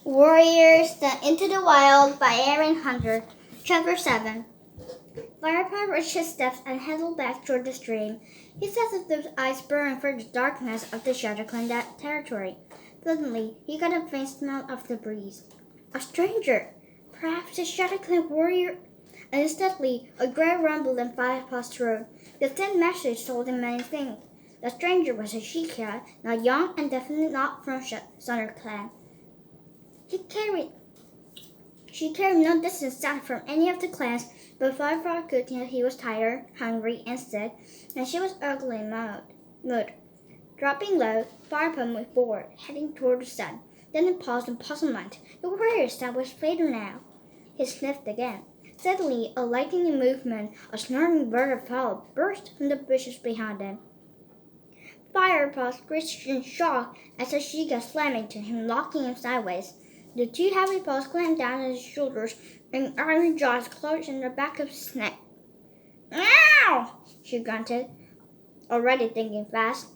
Warriors Into the Wild by Aaron Hunter. Chapter 7. Firefly reached his steps and headed back toward the stream. He sat with those eyes burning for the darkness of the ShadowClan territory. Suddenly, he got a faint smell of the breeze. A stranger! Perhaps the ShadowClan warrior. And instantly, a great rumble in Firefly's throat. The thin message told him many things. The stranger was a she-cat, not young and definitely not from ShadowClan. She carried no distance south from any of the clans, but Firefly could tell he was tired, hungry, and sick, and she was ugly in mood. Dropping low, Firefly moved forward, heading toward the sun. Then he paused in puzzlement. The warrior sound was fainter now. He sniffed again. Suddenly, a lightning movement, a snarling bird of fowl burst from the bushes behind him. Firefly screeched in shock as a she-cat slammed into him, knocking him sideways. The two heavy paws clamped down on his shoulders, and iron jaws closed in the back of his neck. "Meow!" she grunted, already thinking fast.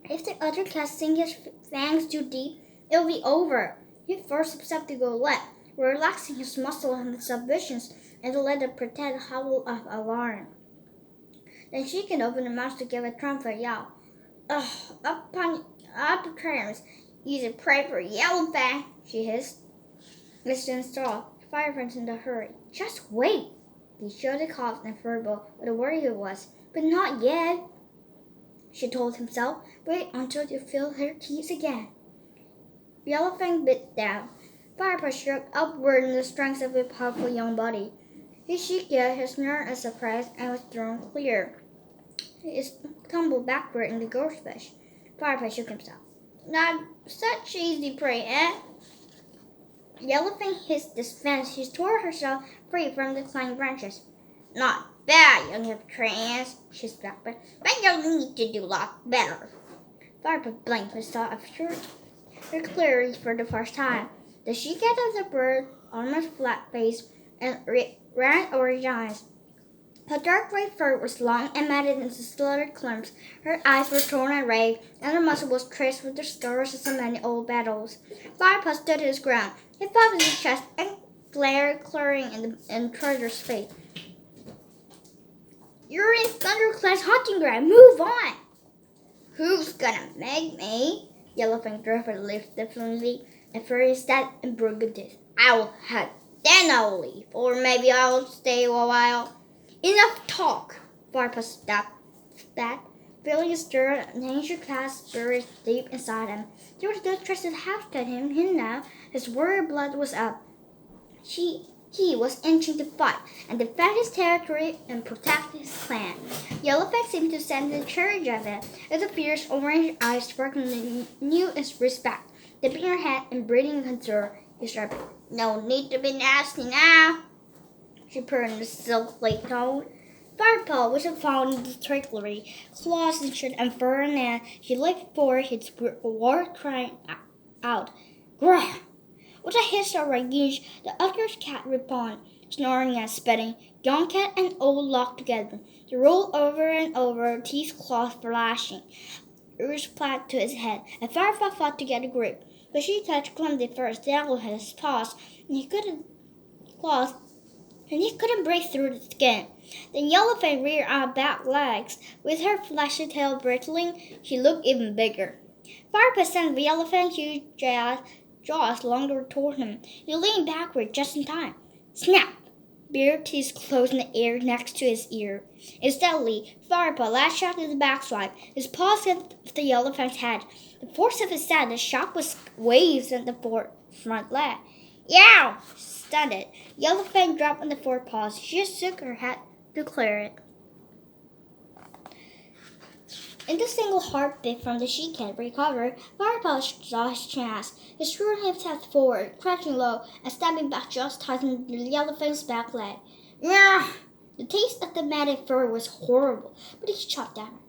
If the other cat sink his fangs too deep, it'll be over. He forced himself to go left, relaxing his muscles and submissions, and to let a pretend howl of alarm. Then she can open her mouth to give a triumphant yell. Up the trams. Use a prey for Yellow Fang, she hissed. Mr. Straw, Firefly's in a hurry. Just wait. He showed the cops and verbal what a warrior was, but not yet, she told himself. Wait until you feel her teeth again. Yellow Fang bit down. Firefly struck upward in the strength of a powerful young body. He shook his nerve in surprise and was thrown clear. He tumbled backward in the goldfish. Firefly shook himself. Not such easy prey, eh? Yellowfang hissed dismay. She tore herself free from the climbing branches. Not bad, young trans, she snapped, but you'll need to do a lot better. Firefly blinked and saw her clearly for the first time. The she-cat of the bird, almost flat face, and ran over his eyes. Her dark gray fur was long and matted into slaughtered clumps. Her eyes were torn and red, and her muzzle was traced with the scars of so many old battles. Firefly stood his ground. He felt his chest and glared, clearing in Treasure's face. You're in ThunderClan's hunting ground. Move on! Who's gonna make me? Yellowfang drove her lips defiantly, and Furry sat and broke teeth. I'll hunt, then I'll leave, or maybe I'll stay a while. Enough talk! Firefly stopped that, feeling a stir of nature-class spirit deep inside him. There was no trust in half cut him now. His warrior blood was up. He was itching to fight and defend his territory and protect his clan. Yellowfang seemed to sense the courage of it. His fierce orange eyes sparkled new respect. Dipping her head and breathing in concern, he shouted, No need to be nasty now, she purred in a silky tone. Firefly wasn't found in the trickery, claws and shirt and fur, and he leaped forward, his war crying out. Grah! With a hiss or a yinch, the other cat responded, snoring and spitting. Young cat and old locked together. They rolled over and over, teeth claws flashing. Ears flat to his head, and Firefly fought to get a grip. But she touched clumsy first, dangled his paws, and he couldn't break through the skin. Then Yellowfang reared out back legs. With her fleshy tail bristling, she looked even bigger. Firefly sent Yellowfang's huge jaws longer toward him. He leaned backward just in time. Snap! Bare teeth closed in the air next to his ear. Instantly, Firefly lashed out to the backswipe. His paws hit the Yellowfang's head. The force of his stab, the shock was waves at the front leg. Yow! Stunned. Yellowfang dropped on the forepaws. She just shook her head to clear it. In the single heartbeat from the she-cat recovered, Firefly saw his chance. He threw himself forward, crouching low, and stabbing back just touching the Yellowfang's back leg. Yeah! The taste of the matted fur was horrible, but he shot down.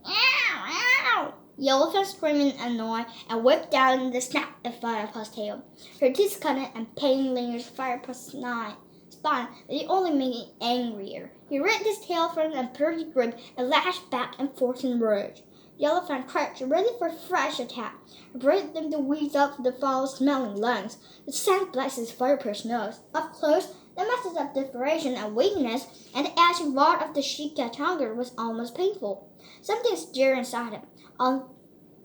Ow! Yellowfang screaming annoyed and whipped down the snap of Firefly's tail. Her teeth cut and pain lingered Firefly's spine, but it only made it angrier. He ripped his tail from a pretty grip and lashed back and forth in rage. The elephant crouched, ready for a fresh attack, breathing the weeds out the foul-smelling lungs. The scent blessed his fireproof nose. Up close, the message of desperation and weakness, and the ashen roar of the she-cat's hunger was almost painful. Something stirred inside him. On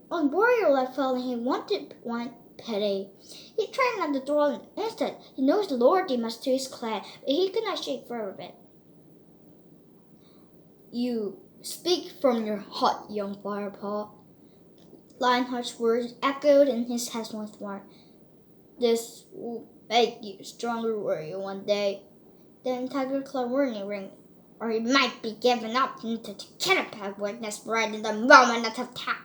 warrior like feeling he wanted one pity. He tried not to throw an instant. He knows the loyalty must to his clan, but he could not shake free of it. You speak from your heart, young firepaw. Lionheart's words echoed in his head once more. This will make you a stronger warrior one day. Then Tiger Claw warning ring, or he might be given up into the Kitapag witness right in the moment of attack.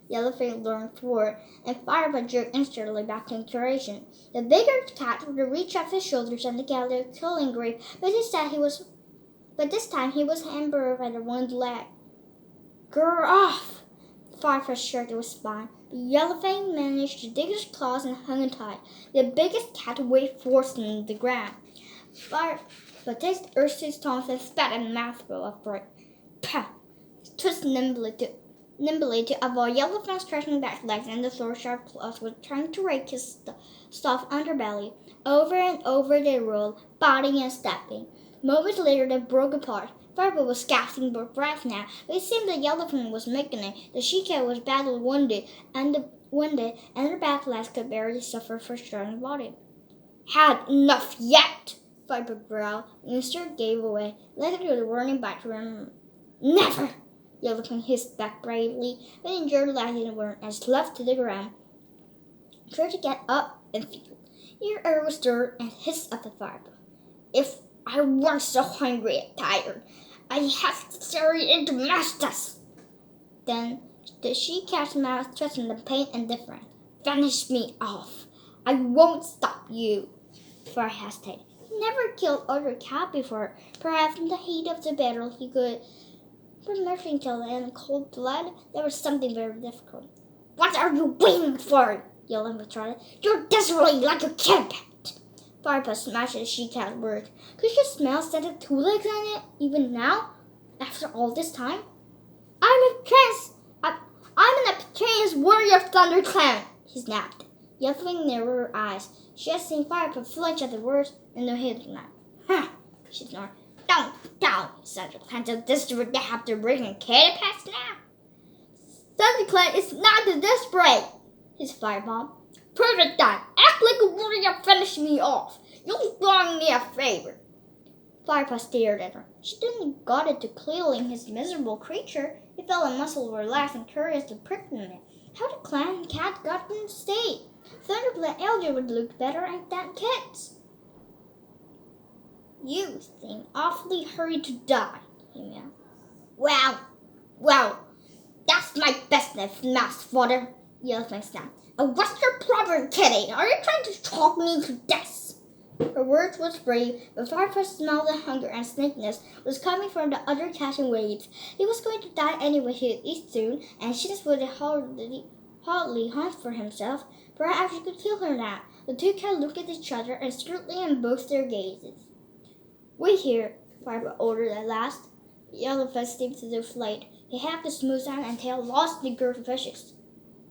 Yellowfin learned forward, and Firepaw jerked instantly back into duration. The bigger cat would reach off his shoulders and gather a killing grip, but this time he was hampered by the one leg. Grr off! Firepaw shirked with spine. The Yellowfin managed to dig his claws and hung tight. The biggest cat weighed forced in the ground. But this urged his tongues and spat a mouthful of bread. Pah! He twisted nimbly to avoid Yellowfin's stretching back legs, and the sharp claws were trying to rake his soft underbelly. Over and over they rolled, biting and stepping. Moments later, they broke apart. Firepaw was gasping for breath now, but it seemed the Yellowfin was making it. The she-cat was badly wounded, and her back legs could barely suffer for struggling body. Had enough yet! Firepaw growled. The instinct gave away, letting the warning back to him. Never! Yellowfin hissed back bravely, but injured lightning were and slumped to the ground. Tried to get up and feel. Your air was stirred and hissed at the Firepaw. If I weren't so hungry and tired, I'd have to tear it into masters. Then the she-cat's mouth threatened the pain and different. Finish me off. I won't stop you. Fire hesitated. He never killed other cat before. Perhaps in the heat of the battle he could. But nothing till in cold blood, there was something very difficult. What are you waiting for? Yellowfin retorted. You're desperately like a cat. Firepaw smashed the she-cat's words. Could you smell scented two legs on it, even now, after all this time? I'm an experienced warrior of ThunderClan, he snapped. Yellowfin narrowed her eyes. She had seen Firepaw flinch at the words, and no hit tonight. Huh, she snorted. Don't, ThunderClan to desperate to have to bring a cat past now. ThunderClan is not the desperate, his Firepaw. Prove it then. Act like a warrior, finish me off. You'll wrong me a favor. Firepaw stared at her. She didn't got it to clearing his miserable creature. He felt a muscle relax and curious to prick him it. How the clan cat got in the state? ThunderClan elder would look better at that kids. You seem awfully hurried to die, he meowed. Well, that's my business, Master, Yellowfin snapped. What's your problem, kitty? Are you trying to choke me to death? Her words was brave, but Firepaw smelled the hunger and snakiness was coming from the other cat in waves. He was going to die anyway he would eat soon, and she just would hardly hunt for himself. Perhaps he could kill her now. The two cats looked at each other and scrutiny in both their gazes. Wait here, Firepaw ordered at last. Yellowfin stepped to the flight. He had the smooth side and tail lost in the girth fishes.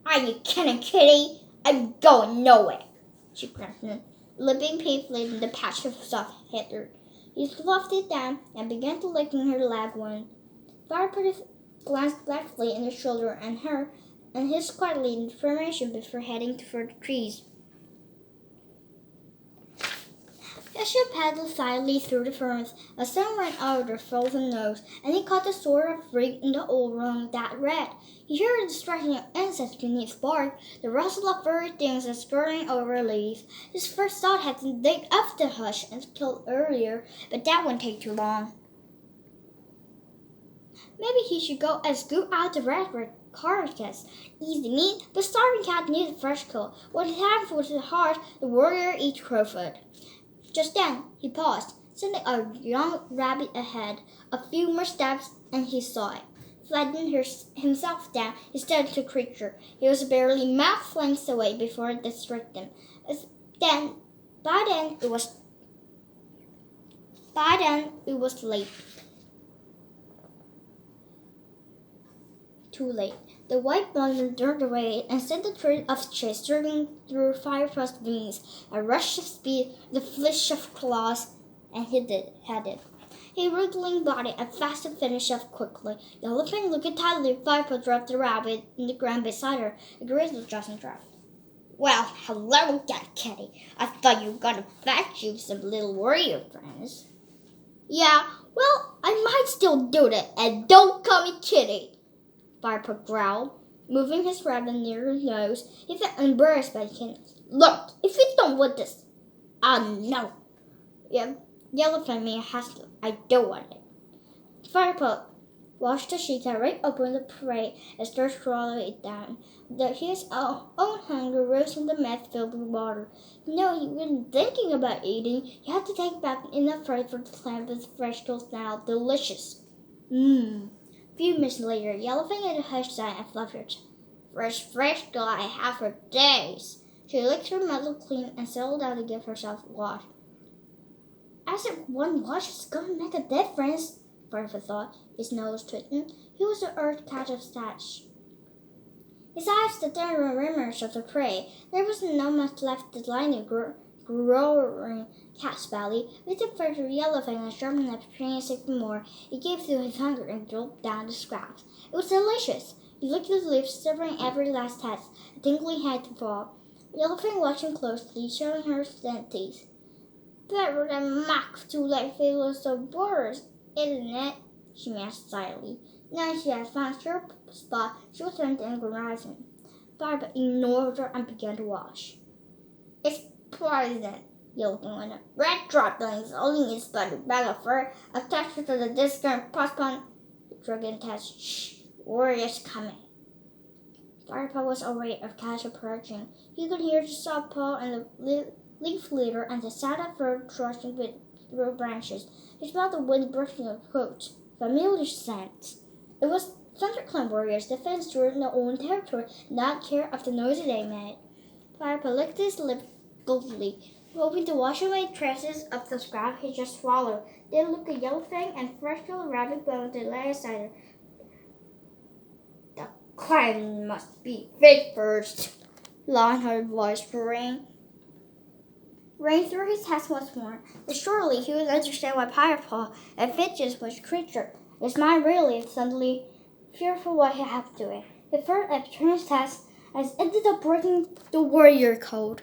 Are you kidding, kitty? I'm going nowhere, she grunted, lipping painfully in the patch of soft heather. He fluffed it down and began to lick her leg wound. Firepaw glanced blankly in the shoulder and her, and hissed quietly in formation before heading for the trees. Joshua paddled silently through the ferns. A sun ran over the frozen nose, and he caught the sort of rig in the old room that read. He heard the striking of insects beneath bark, the rustle of furry things scurrying over leaves. His first thought had to dig up the hush and kill earlier, but that wouldn't take too long. Maybe he should go and scoop out the red carcass. Easy meat, but starving cat needed fresh kill. When his hands was hard, the warrior eat crowfoot. Just then, he paused, sending a young rabbit ahead. A few more steps, and he saw it. Flattening himself down, he stared at the creature. He was barely mouth lengths away before it struck him. By then, it was late. Too late. The white monster turned away and sent the trail of chase surging through Firefly's wings. A rush of speed, the flash of claws, and had it. A wriggling body, a fast finish off quickly. The elephant looked tightly. Firefly dropped the rabbit in the ground beside her. A grizzly Johnson dropped. Well, hello, Cat Kitty. I thought you were gonna fetch you some little warrior friends. Yeah, well, I might still do that, and don't call me Kitty. Firefly growled, moving his rabbit near his nose. He felt embarrassed by him. Look, if you don't want this, no. Yeah, the elephant man has to. I don't want it. Firefly watched the cheetah right open the prey and started swallowing it down. His own hunger rose from the mess filled with water. No, he wasn't thinking about eating. He had to take back enough food for the plant with fresh tools now. Delicious. A few minutes later, the elephant had a hush sign and fluffed her. Fresh girl I have for days. She licked her mouth clean and settled down to give herself a wash. As if one wash is going to make a difference, Firefly thought, his nose twitching. He was the earth cat of stash. His eyes the tender remnants of the prey. There was not much left to line the growing cat's belly. With the further yellow thing and sharpened up trains even more, he gave to his hunger and gulped down the scraps. It was delicious. He licked the lips, severing every last test. A tingling head to fall. The elephant watched him closely, showing her slant teeth. Better than Max to let failures of worse, isn't it? She asked silently. Now she had found a sure spot. She was turned to horizon. Firefly ignored her and began to wash. It's poison, the elephant went on. Red droplings only needs but a bag of fur attached to the discount postpone. The dragon test. Shh, warriors coming. Firefly was aware of cats approaching. He could hear the soft paw and the leaf litter and the sound of fur thrashing through branches. He smelled the wind brushing her coat. Familiar scent. It was ThunderClan warriors defending their own territory, not care of the noise they made. Firefly licked his lip guiltily, hoping to wash away traces of the scrap he just swallowed. Then looked at Yellow Fang and fresh little rabbit bones they lay aside. The clan must be fed first. Longhorn's voice rang through his head once more, but surely he would understand why Firefly and Fidget's was creature. His mind realized suddenly, fearful what he had to do. He first turned his test and ended up breaking the warrior code.